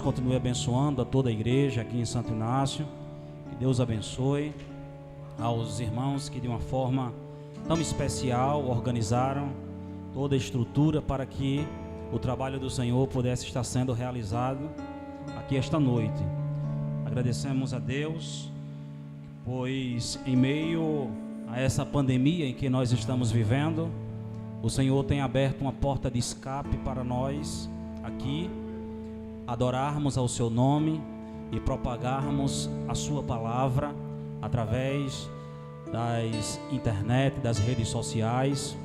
Continue abençoando a toda a igreja aqui em Santo Inácio. Que Deus abençoe aos irmãos que de uma forma tão especial organizaram toda a estrutura para que o trabalho do Senhor pudesse estar sendo realizado aqui esta noite. Agradecemos a Deus, pois em meio a essa pandemia em que nós estamos vivendo, o Senhor tem aberto uma porta de escape para nós aqui, adorarmos ao seu nome e propagarmos a sua palavra através das internet, das redes sociais.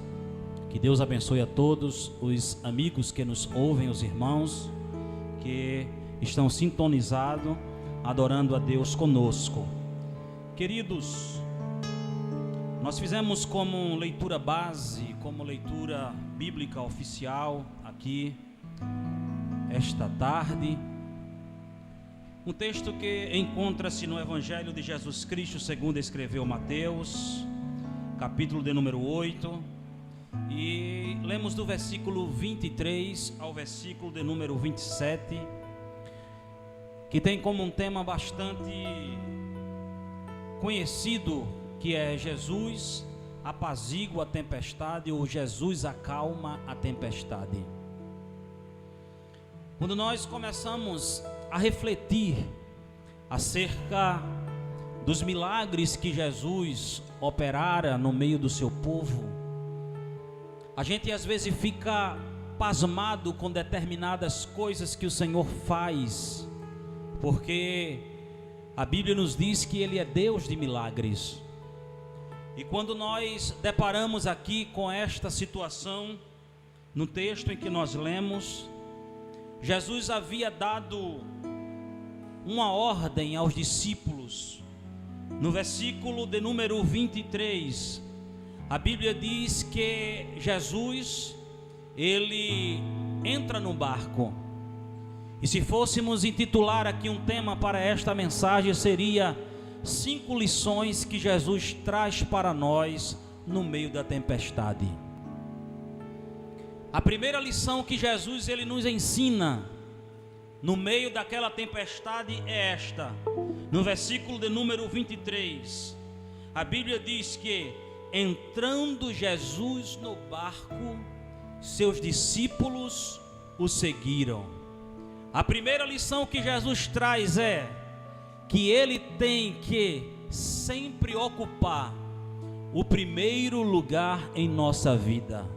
Que Deus abençoe a todos os amigos que nos ouvem, os irmãos que estão sintonizados, adorando a Deus conosco. Queridos, nós fizemos como leitura base, como leitura bíblica oficial aqui esta tarde, um texto que encontra-se no Evangelho de Jesus Cristo segundo escreveu Mateus, capítulo de número 8, e lemos do versículo 23 ao versículo de número 27, que tem como um tema bastante conhecido, que é Jesus apazigua a tempestade, ou Jesus acalma a tempestade. Quando nós começamos a refletir acerca dos milagres que Jesus operara no meio do seu povo, a gente às vezes fica pasmado com determinadas coisas que o Senhor faz, porque a Bíblia nos diz que Ele é Deus de milagres. E quando nós deparamos aqui com esta situação, no texto em que nós lemos, Jesus havia dado uma ordem aos discípulos. No versículo de número 23, a Bíblia diz que Jesus, ele entra no barco. E se fôssemos intitular aqui um tema para esta mensagem, seria 5 lições que Jesus traz para nós no meio da tempestade. A primeira lição que Jesus ele nos ensina no meio daquela tempestade é esta. No versículo de número 23, a Bíblia diz que entrando Jesus no barco, seus discípulos o seguiram. A primeira lição que Jesus traz é que ele tem que sempre ocupar o primeiro lugar em nossa vida.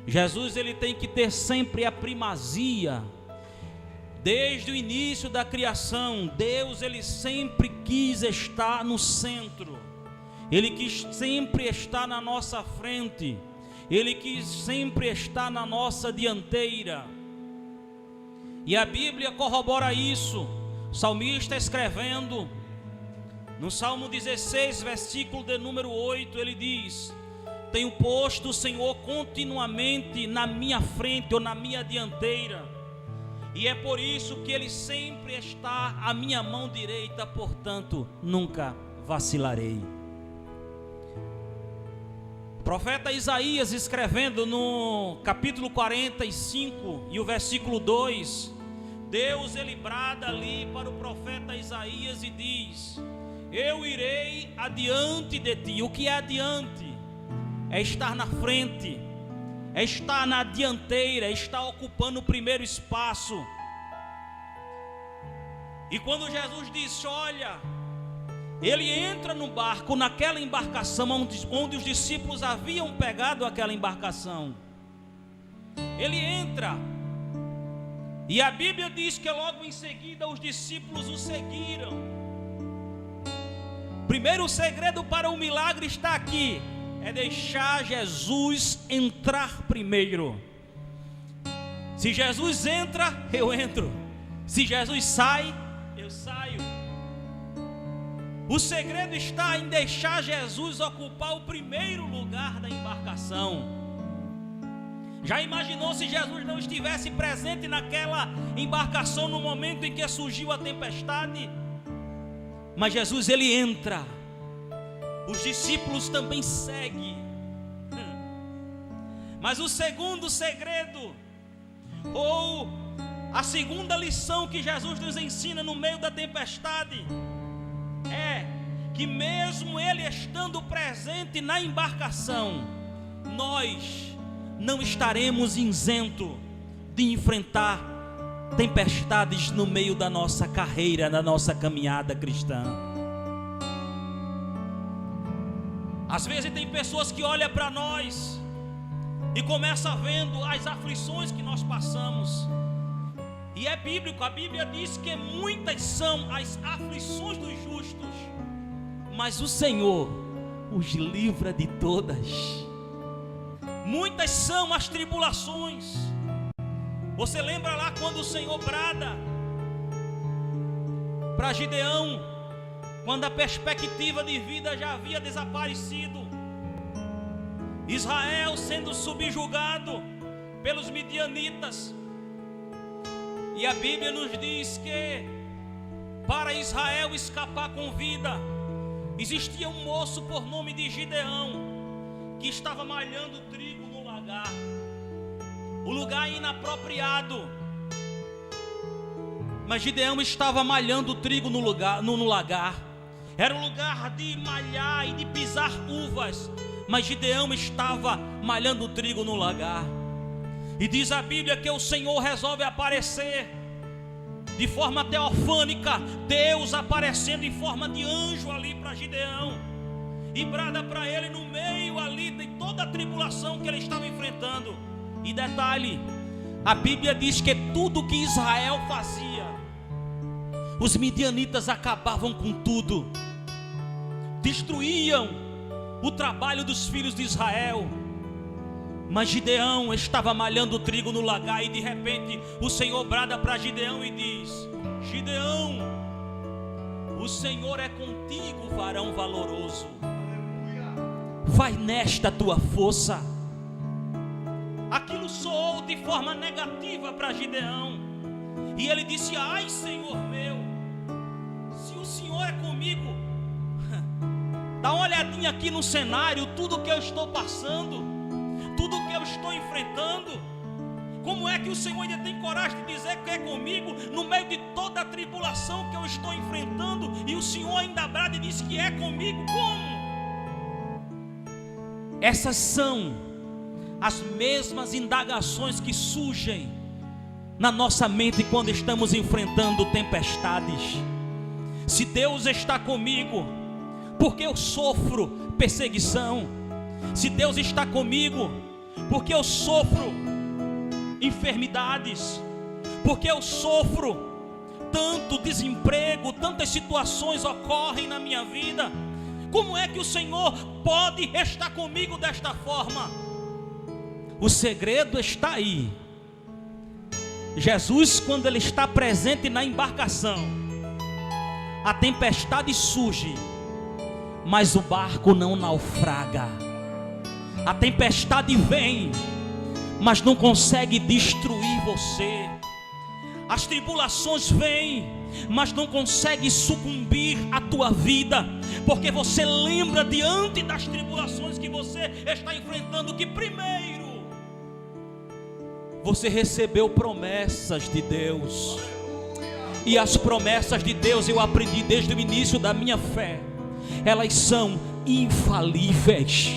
Jesus ele tem que ter sempre a primazia. Desde o início da criação, Deus ele sempre quis estar no centro. Ele quis sempre estar na nossa frente. Ele quis sempre estar na nossa dianteira. E a Bíblia corrobora isso. O salmista escrevendo no Salmo 16, versículo de número 8, ele diz: tenho posto o Senhor continuamente na minha frente ou na minha dianteira, e é por isso que Ele sempre está à minha mão direita, portanto nunca vacilarei. O profeta Isaías escrevendo no capítulo 45 e o versículo 2, Deus ele brada ali para o profeta Isaías e diz: eu irei adiante de ti. O que é adiante? É estar na frente, é estar na dianteira, é estar ocupando o primeiro espaço. E quando Jesus disse, olha, ele entra no barco, naquela embarcação onde os discípulos haviam pegado aquela embarcação, ele entra, e a Bíblia diz que logo em seguida os discípulos o seguiram. Primeiro segredo para o milagre está aqui, é deixar Jesus entrar primeiro. Se Jesus entra, eu entro. Se Jesus sai, eu saio. O segredo está em deixar Jesus ocupar o primeiro lugar da embarcação. Já imaginou se Jesus não estivesse presente naquela embarcação no momento em que surgiu a tempestade? Mas Jesus ele entra. Os discípulos também seguem. Mas o segundo segredo, ou A segunda lição que Jesus nos ensina no meio da tempestade é que mesmo Ele estando presente na embarcação, nós não estaremos isentos de enfrentar tempestades no meio da nossa carreira, na nossa caminhada cristã. Às vezes tem pessoas que olham para nós e começam vendo as aflições que nós passamos. E é bíblico, a Bíblia diz que muitas são as aflições dos justos, mas o Senhor os livra de todas. Muitas são as tribulações. Você lembra lá quando o Senhor brada para Gideão, quando a perspectiva de vida já havia desaparecido, Israel sendo subjugado pelos midianitas. E a Bíblia nos diz que para Israel escapar com vida, existia um moço por nome de Gideão, que estava malhando trigo no lagar, o lugar inapropriado. Mas Gideão estava malhando trigo no lagar. Era um lugar de malhar e de pisar uvas, mas Gideão estava malhando trigo no lagar. E diz a Bíblia que o Senhor resolve aparecer de forma teofânica, Deus aparecendo em forma de anjo ali para Gideão, e brada para ele no meio ali de toda a tribulação que ele estava enfrentando. E detalhe, a Bíblia diz que tudo que Israel fazia, os midianitas acabavam com tudo, destruíam o trabalho dos filhos de Israel. Mas Gideão estava malhando trigo no lagar, e de repente o Senhor brada para Gideão e diz: Gideão, o Senhor é contigo, varão valoroso. Vai nesta tua força. Aquilo soou de forma negativa para Gideão, e ele disse: ai, Senhor meu, se o Senhor é comigo, dá uma olhadinha aqui no cenário, tudo que eu estou passando, tudo que eu estou enfrentando. Como é que o Senhor ainda tem coragem de dizer que é comigo no meio de toda a tribulação que eu estou enfrentando, e o Senhor ainda brada e diz que é comigo? Como? Essas são as mesmas indagações que surgem na nossa mente quando estamos enfrentando tempestades. Se Deus está comigo, por que eu sofro perseguição? Se Deus está comigo, por que eu sofro enfermidades? Por que eu sofro tanto desemprego? Tantas situações ocorrem na minha vida. Como é que o Senhor pode estar comigo desta forma? O segredo está aí. Jesus, quando ele está presente na embarcação, a tempestade surge, mas o barco não naufraga. A tempestade vem, mas não consegue destruir você. As tribulações vêm, mas não consegue sucumbir a tua vida, porque você lembra diante das tribulações que você está enfrentando que primeiro você recebeu promessas de Deus. E as promessas de Deus, eu aprendi desde o início da minha fé, elas são infalíveis.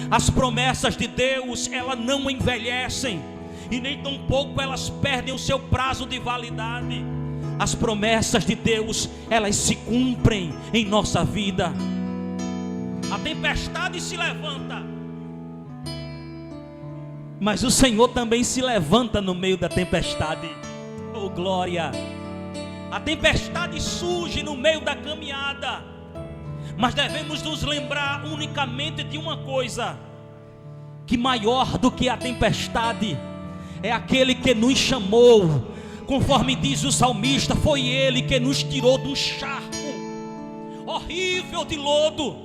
As promessas de Deus, elas não envelhecem, e nem tampouco elas perdem o seu prazo de validade. As promessas de Deus, elas se cumprem em nossa vida. A tempestade se levanta, mas o Senhor também se levanta no meio da tempestade. Oh glória! A tempestade surge no meio da caminhada, mas devemos nos lembrar unicamente de uma coisa: que maior do que a tempestade é aquele que nos chamou. Conforme diz o salmista, foi Ele que nos tirou de um charco horrível de lodo.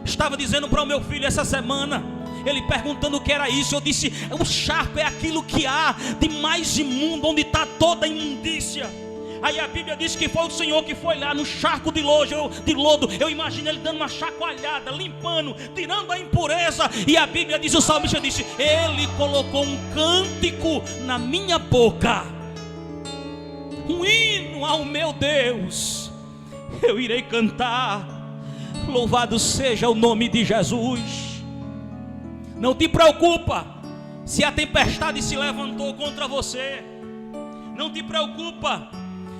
Estava dizendo para o meu filho essa semana, ele perguntando o que era isso. Eu disse: o charco é aquilo que há de mais imundo, onde está toda a imundícia. Aí a Bíblia diz que foi o Senhor que foi lá no charco de lodo. Eu imagino Ele dando uma chacoalhada, limpando, tirando a impureza. E a Bíblia diz, o salmista disse: Ele colocou um cântico na minha boca. um hino ao meu Deus. Eu irei cantar, louvado seja o nome de Jesus. Não te preocupa se a tempestade se levantou contra você. Não te preocupa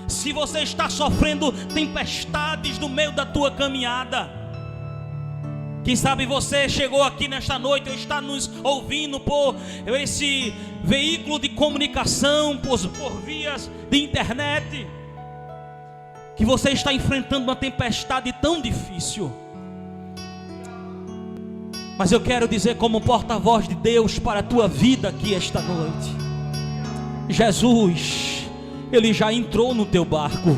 se você está sofrendo tempestades no meio da tua caminhada. Quem sabe você chegou aqui nesta noite, ou está nos ouvindo por esse veículo de comunicação, por vias de internet, que você está enfrentando uma tempestade tão difícil. Mas eu quero dizer, como porta-voz de Deus para a tua vida aqui esta noite: Jesus, Ele já entrou no teu barco,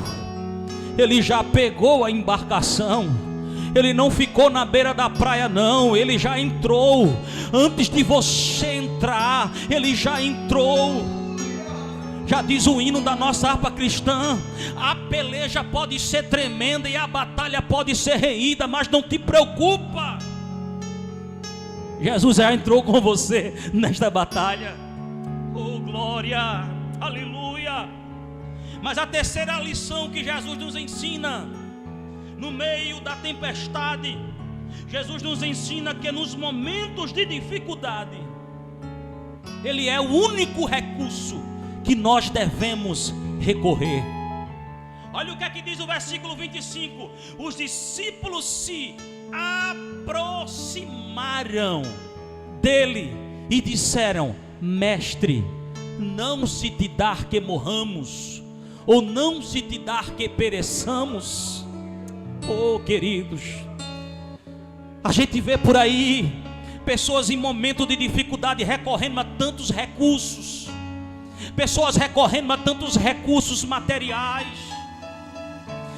Ele já pegou a embarcação. Ele não ficou na beira da praia não, Ele já entrou. Antes de você entrar, Ele já entrou. Já diz o hino da nossa harpa cristã: a peleja pode ser tremenda e a batalha pode ser reída, mas não te preocupa, Jesus já entrou com você nesta batalha. Oh glória, aleluia. Mas a terceira lição que Jesus nos ensina no meio da tempestade, Jesus nos ensina que nos momentos de dificuldade, Ele é o único recurso que nós devemos recorrer. Olha o que é que diz o versículo 25: os discípulos se aproximaram dele e disseram: Mestre, não se te dar que morramos, ou não se te dar que pereçamos. Oh queridos, a gente vê por aí pessoas em momento de dificuldade recorrendo a tantos recursos, pessoas recorrendo a tantos recursos materiais,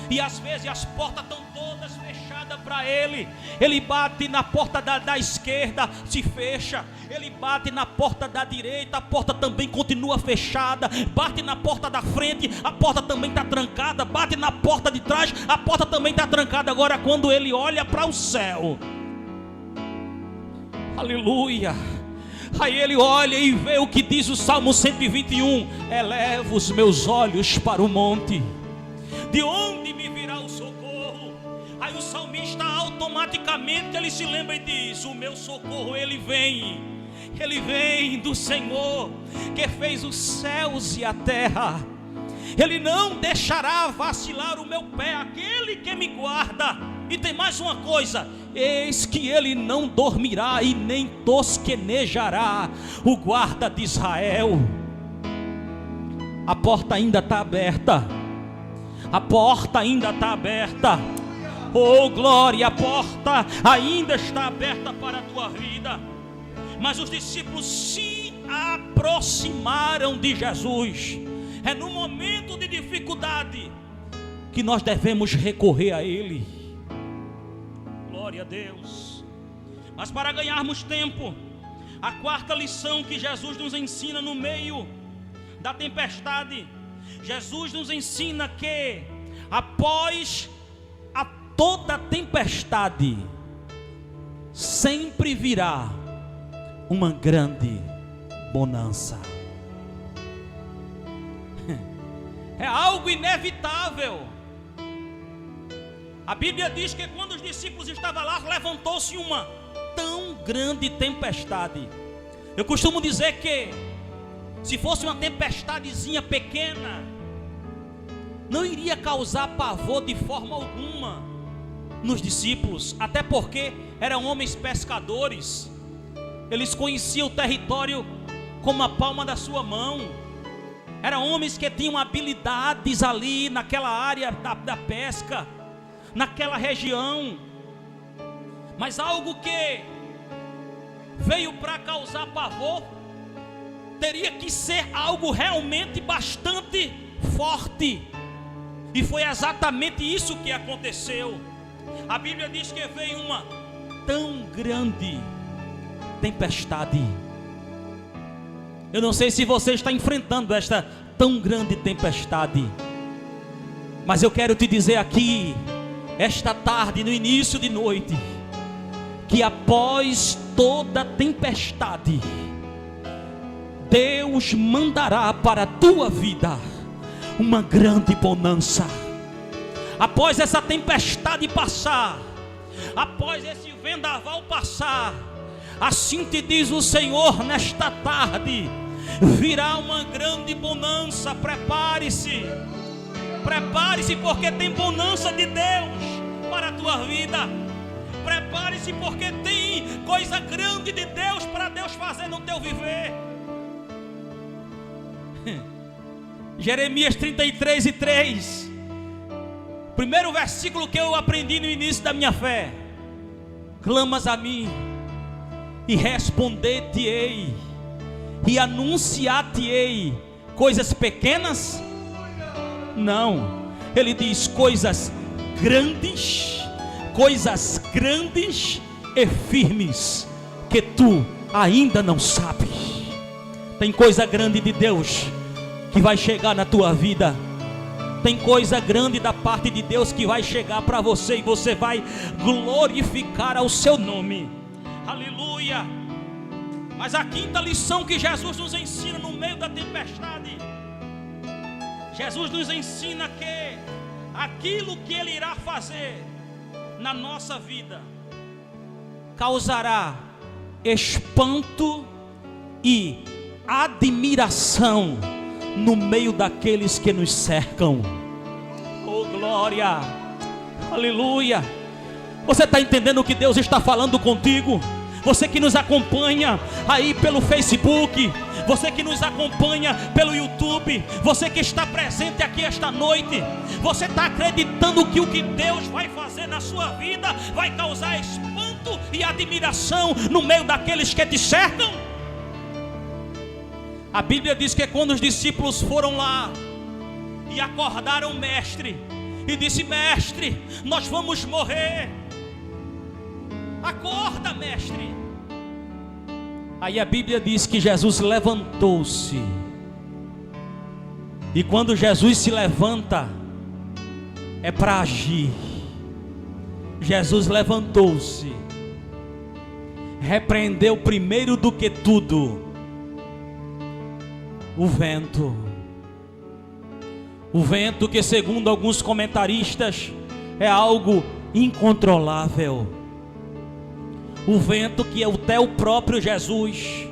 e às vezes as portas estão todas fechadas para ele. Ele bate na porta da esquerda, se fecha. Ele bate na porta da direita, a porta também continua fechada. Bate na porta da frente, a porta também está trancada. Bate na porta de trás, a porta também está trancada. Agora quando ele olha para o céu, aleluia, aí ele olha e vê o que diz o Salmo 121: eleva os meus olhos para o monte, de onde me virá o socorro? Aí o salmista automaticamente ele se lembra e diz: o meu socorro ele vem do Senhor, que fez os céus e a terra. Ele não deixará vacilar o meu pé, aquele que me guarda. E tem mais uma coisa: eis que ele não dormirá e nem tosquenejará o guarda de Israel. A porta ainda está aberta. A porta ainda está aberta. Oh glória, a porta ainda está aberta para a tua vida. Mas os discípulos se aproximaram de Jesus. É no momento de dificuldade que nós devemos recorrer a Ele. Glória a Deus. Mas para ganharmos tempo, a quarta lição que Jesus nos ensina no meio da tempestade, Jesus nos ensina que após a toda tempestade sempre virá uma grande bonança. É algo inevitável. A Bíblia diz que quando os discípulos estavam lá, levantou-se uma tão grande tempestade. Eu costumo dizer que se fosse uma tempestadezinha pequena, não iria causar pavor de forma alguma nos discípulos, até porque eram homens pescadores. Eles conheciam o território como a palma da sua mão. Eram homens que tinham habilidades ali naquela área da pesca, naquela região. Mas algo que veio para causar pavor teria que ser algo realmente bastante forte. E foi exatamente isso que aconteceu. A Bíblia diz que veio uma tão grande tempestade. Eu não sei se você está enfrentando esta tão grande tempestade, mas eu quero te dizer aqui, esta tarde, no início de noite, que após toda tempestade, Deus mandará para a tua vida uma grande bonança. Após essa tempestade passar, após esse vendaval passar, assim te diz o Senhor nesta tarde: virá uma grande bonança. Prepare-se, prepare-se, porque tem bonança de Deus para a tua vida. Prepare-se, porque tem coisa grande de Deus para Deus fazer no teu viver. Jeremias 33:3, primeiro versículo que eu aprendi no início da minha fé: clamas a mim e responder-te-ei, e anunciar-te-ei coisas pequenas? Não, ele diz coisas grandes e firmes, que tu ainda não sabes. Tem coisa grande de Deus que vai chegar na tua vida. Tem coisa grande da parte de Deus que vai chegar para você, e você vai glorificar ao seu nome. Aleluia. Mas a quinta lição que Jesus nos ensina no meio da tempestade, Jesus nos ensina que aquilo que Ele irá fazer na nossa vida causará espanto e admiração no meio daqueles que nos cercam. Oh glória, aleluia. Você está entendendo o que Deus está falando contigo? Você que nos acompanha aí pelo Facebook, você que nos acompanha pelo YouTube, você que está presente aqui esta noite, você está acreditando que o que Deus vai fazer na sua vida vai causar espanto e admiração no meio daqueles que te cercam? A Bíblia diz que quando os discípulos foram lá e acordaram o mestre e disse: mestre, nós vamos morrer. Acorda, mestre. Aí a Bíblia diz que Jesus levantou-se. E quando Jesus se levanta, é para agir. Jesus levantou-se, repreendeu primeiro do que tudo o vento. O vento que, segundo alguns comentaristas, é algo incontrolável. O vento que até o próprio Jesus,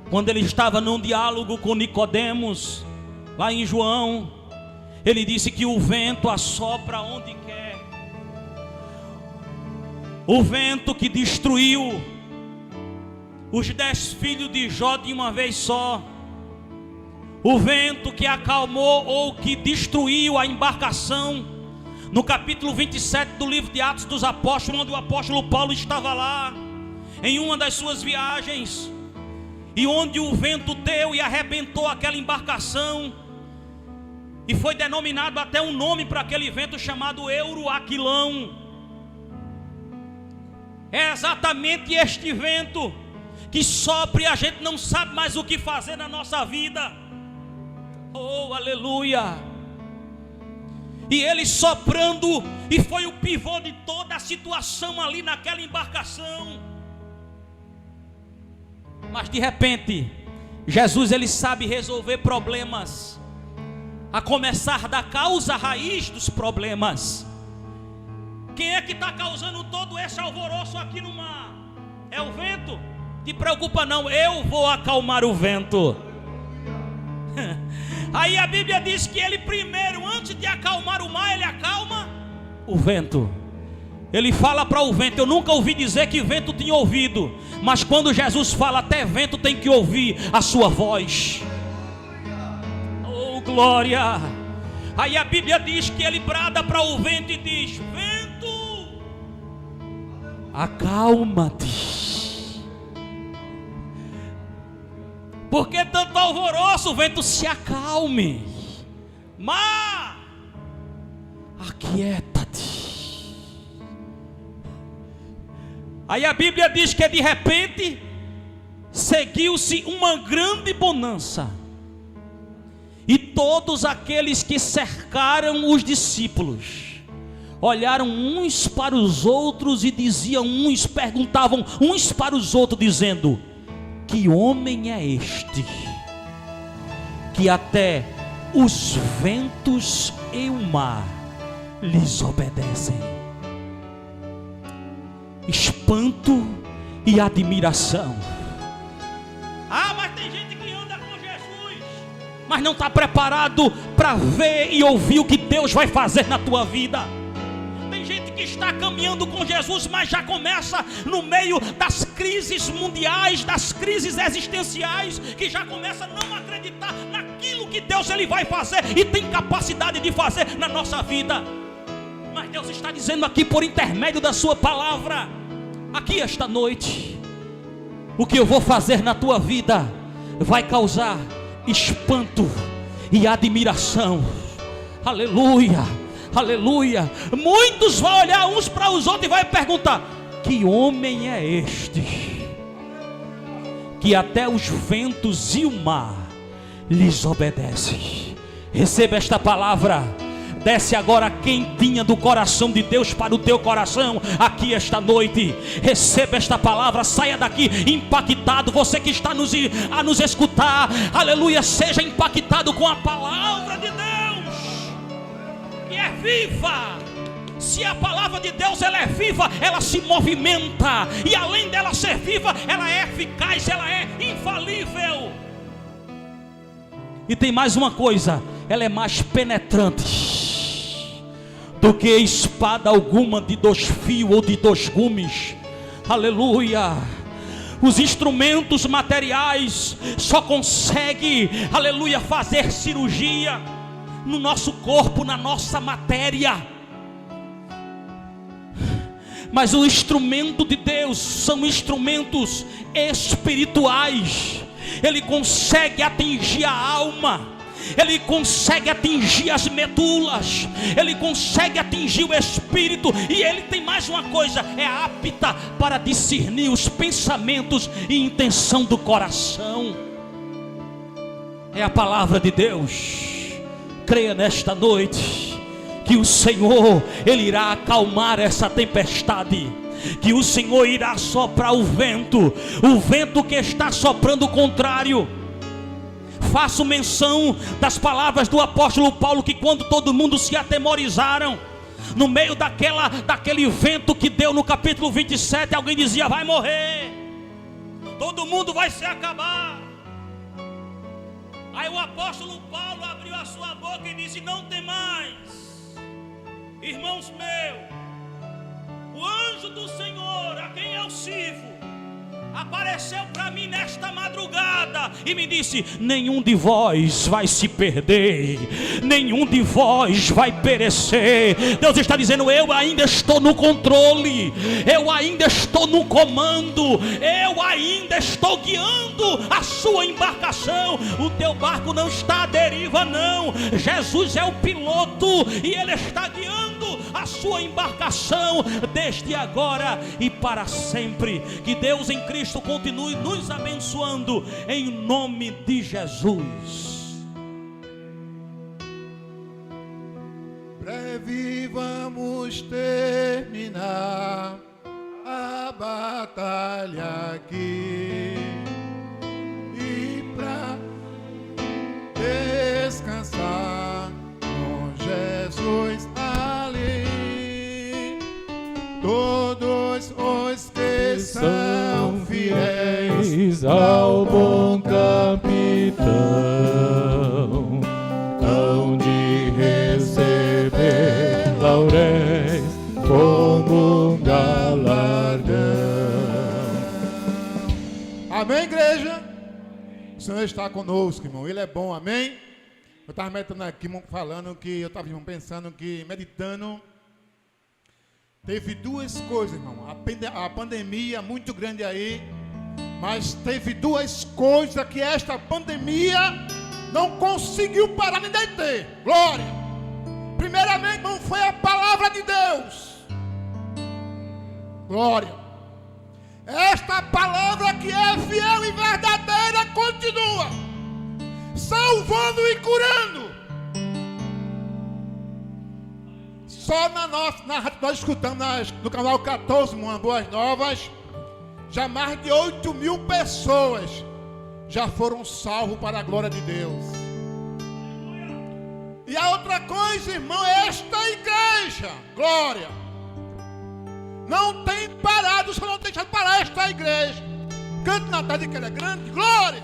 quando ele estava num diálogo com Nicodemos, lá em João, ele disse que o vento assopra onde quer. O vento que destruiu os 10 filhos de Jó de uma vez só. O vento que acalmou ou que destruiu a embarcação no capítulo 27 do livro de Atos dos Apóstolos, onde o apóstolo Paulo estava lá em uma das suas viagens, e onde o vento deu e arrebentou aquela embarcação, e foi denominado até um nome para aquele vento chamado Euroaquilão. É exatamente este vento que sopra e a gente não sabe mais o que fazer na nossa vida. Oh, aleluia. E ele soprando, e foi o pivô de toda a situação ali naquela embarcação. Mas de repente, Jesus, ele sabe resolver problemas, a começar da causa raiz dos problemas. Quem é que está causando todo esse alvoroço aqui no mar? É o vento? Te preocupa não, eu vou acalmar o vento. Aí a Bíblia diz que ele primeiro, antes de acalmar o mar, ele acalma o vento. Ele fala para o vento. Eu nunca ouvi dizer que vento tinha ouvido, mas quando Jesus fala, até vento tem que ouvir a sua voz. Oh glória. Aí a Bíblia diz que ele brada para o vento e diz: vento, acalma-te. Por que tanto alvoroço? O vento, se acalme. Mar, aquieta-te. Aí a Bíblia diz que de repente seguiu-se uma grande bonança, e todos aqueles que cercaram os discípulos olharam uns para os outros e diziam uns, perguntavam uns para os outros, dizendo: que homem é este, que até os ventos e o mar lhes obedecem. Espanto e admiração. Mas tem gente que anda com Jesus, mas não está preparado para ver e ouvir o que Deus vai fazer na tua vida. Tem gente que está caminhando com Jesus, mas já começa no meio das crises mundiais, das crises existenciais, que já começa a não acreditar naquilo que Deus ele vai fazer e tem capacidade de fazer na nossa vida. Mas Deus está dizendo aqui por intermédio da sua palavra, aqui esta noite, o que eu vou fazer na tua vida vai causar espanto e admiração. Aleluia, aleluia. Muitos vão olhar uns para os outros e vai perguntar: que homem é este, que até os ventos e o mar lhes obedecem? Receba esta palavra. Desce agora quentinha do coração de Deus para o teu coração aqui esta noite. Receba esta palavra, saia daqui impactado. Você que está a nos escutar, aleluia, seja impactado com a palavra de Deus, que é viva. Se a palavra de Deus ela é viva, ela se movimenta, e além dela ser viva, ela é eficaz, ela é infalível. E tem mais uma coisa, ela é mais penetrante do que espada alguma de 2 fios ou de 2 gumes. Aleluia. Os instrumentos materiais só conseguem, aleluia, fazer cirurgia no nosso corpo, na nossa matéria. Mas o instrumento de Deus são instrumentos espirituais. Ele consegue atingir a alma, ele consegue atingir as medulas, ele consegue atingir o espírito, e ele tem mais uma coisa: é apta para discernir os pensamentos e intenção do coração. É a palavra de Deus. Creia nesta noite que o Senhor ele irá acalmar essa tempestade, que o Senhor irá soprar o vento que está soprando o contrário. Faço menção das palavras do apóstolo Paulo, que quando todo mundo se atemorizaram, no meio daquele vento que deu no capítulo 27, alguém dizia: vai morrer, todo mundo vai se acabar. Aí o apóstolo Paulo abriu a sua boca e disse: não tem mais, irmãos meus, o anjo do Senhor, a quem eu sirvo, apareceu para mim nesta madrugada e me disse: nenhum de vós vai se perder, nenhum de vós vai perecer. Deus está dizendo: eu ainda estou no controle, eu ainda estou no comando, eu ainda estou guiando a sua embarcação. O teu barco não está à deriva, não. Jesus é o piloto e ele está guiando a sua embarcação desde agora e para sempre. Que Deus em Cristo continue nos abençoando em nome de Jesus. Breve vamos terminar a batalha aqui, e pra descansar com Jesus ali, todos os que são fiéis ao bom capitão hão de receber lauréis como um galardão. Amém, igreja? O Senhor está conosco, irmão. Ele é bom, amém? Eu estava meditando aqui, falando que eu estava pensando que, meditando, teve 2 coisas, irmão. A pandemia muito grande aí, mas teve 2 coisas que esta pandemia não conseguiu parar nem deter. Glória! Primeiramente, irmão, foi a palavra de Deus. Glória! Esta palavra que é fiel e verdadeira continua salvando e curando. Só nós escutamos no canal 14, uma Boas Novas, já mais de 8.000 pessoas já foram salvos para a glória de Deus. E a outra coisa, irmão, é esta igreja, glória, não tem parado, só não deixa parar esta igreja. Cante na tarde que ela é grande, glória.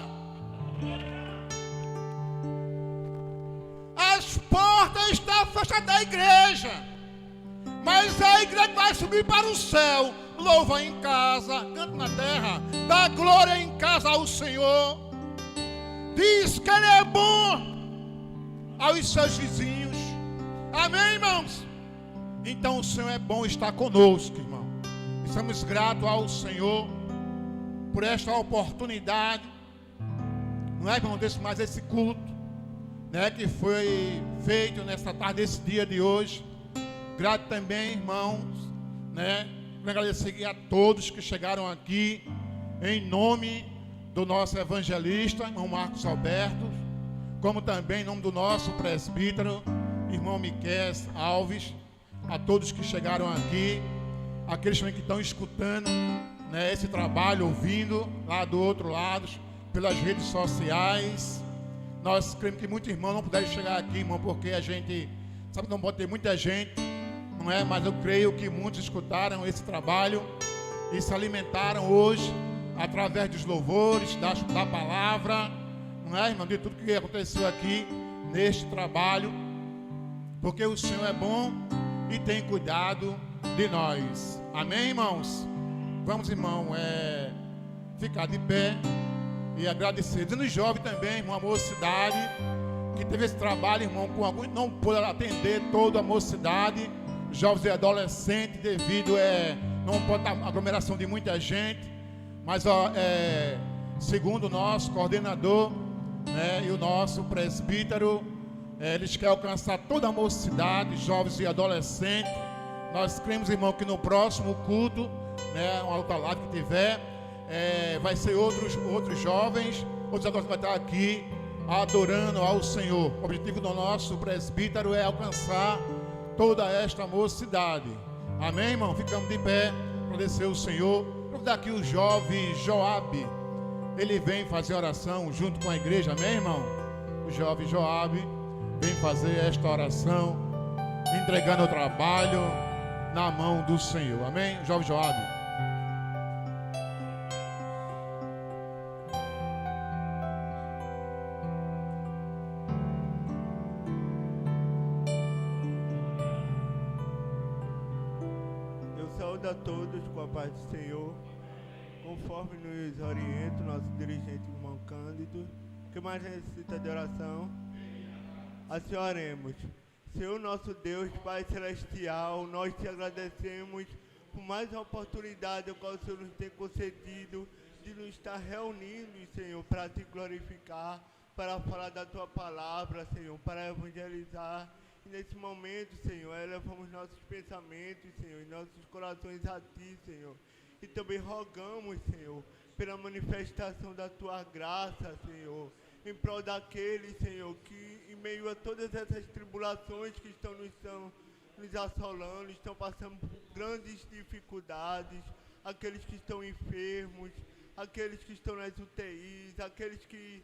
As portas estão fechadas da igreja, mas a igreja vai subir para o céu. Louva em casa, canta na terra, dá glória em casa ao Senhor. Diz que Ele é bom aos seus vizinhos. Amém, irmãos? Então o Senhor é bom estar conosco, irmão. Estamos gratos ao Senhor por esta oportunidade, não é, irmão, desse mais esse culto, né, que foi feito nesta tarde, nesse dia de hoje. Grato também, irmãos, né, agradecer a todos que chegaram aqui, em nome do nosso evangelista, irmão Marcos Alberto, como também em nome do nosso presbítero, irmão Miquel Alves, a todos que chegaram aqui, aqueles também que estão escutando, né, esse trabalho, ouvindo lá do outro lado, pelas redes sociais. Nós cremos que muitos irmãos não puderam chegar aqui, irmão, porque a gente sabe que não pode ter muita gente, não é? Mas eu creio que muitos escutaram esse trabalho e se alimentaram hoje através dos louvores, da palavra, não é, irmão, de tudo que aconteceu aqui neste trabalho, porque o Senhor é bom e tem cuidado de nós. Amém, irmãos? Vamos, irmão, ficar de pé e agradecer. Dizendo os jovens também, irmão, a mocidade, que teve esse trabalho, irmão, com alguns não pôde atender toda a mocidade, jovens e adolescentes, devido não pode estar aglomeração de muita gente, mas segundo o nosso coordenador, né, e o nosso presbítero, eles querem alcançar toda a mocidade, jovens e adolescentes. Nós cremos, irmão, que no próximo culto, né, uma outra live que tiver, vai ser outros jovens, outros adolescentes vai estar aqui adorando ao Senhor. O objetivo do nosso presbítero é alcançar toda esta mocidade. Amém, irmão? Ficamos de pé, agradecer o Senhor. Vamos dar aqui o jovem Joabe, ele vem fazer oração junto com a igreja. Amém, irmão? O jovem Joabe vem fazer esta oração, entregando o trabalho na mão do Senhor. Amém? O jovem Joabe. A todos com a paz do Senhor, conforme nos orienta o nosso dirigente, irmão Cândido, que mais necessita de oração. Assim oremos. Senhor nosso Deus, Pai Celestial, nós te agradecemos por mais uma oportunidade a qual o Senhor nos tem concedido de nos estar reunindo, Senhor, para te glorificar, para falar da tua palavra, Senhor, para evangelizar. E nesse momento, Senhor, elevamos nossos pensamentos, Senhor, e nossos corações a Ti, Senhor. E também rogamos, Senhor, pela manifestação da Tua graça, Senhor, em prol daqueles, Senhor, que em meio a todas essas tribulações que estão nos assolando, estão passando por grandes dificuldades, aqueles que estão enfermos, aqueles que estão nas UTIs, aqueles que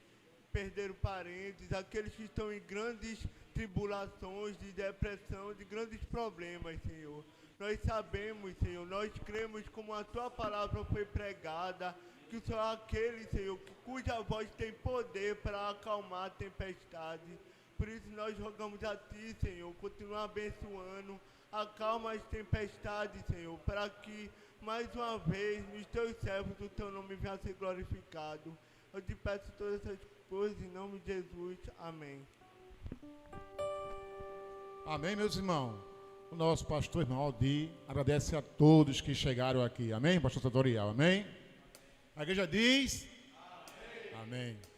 perderam parentes, aqueles que estão em grandes tribulações, de depressão, de grandes problemas, Senhor. Nós sabemos, Senhor, nós cremos como a Tua palavra foi pregada, que o Senhor é aquele, Senhor, cuja voz tem poder para acalmar a tempestade. Por isso nós rogamos a Ti, Senhor, continua abençoando, acalma as tempestades, Senhor, para que mais uma vez nos Teus servos o Teu nome venha a ser glorificado. Eu te peço todas essas coisas em nome de Jesus. Amém. Amém, meus irmãos. O nosso pastor, irmão Aldir, agradece a todos que chegaram aqui. Amém, pastor Satorial? Amém? A igreja diz? Amém. Amém.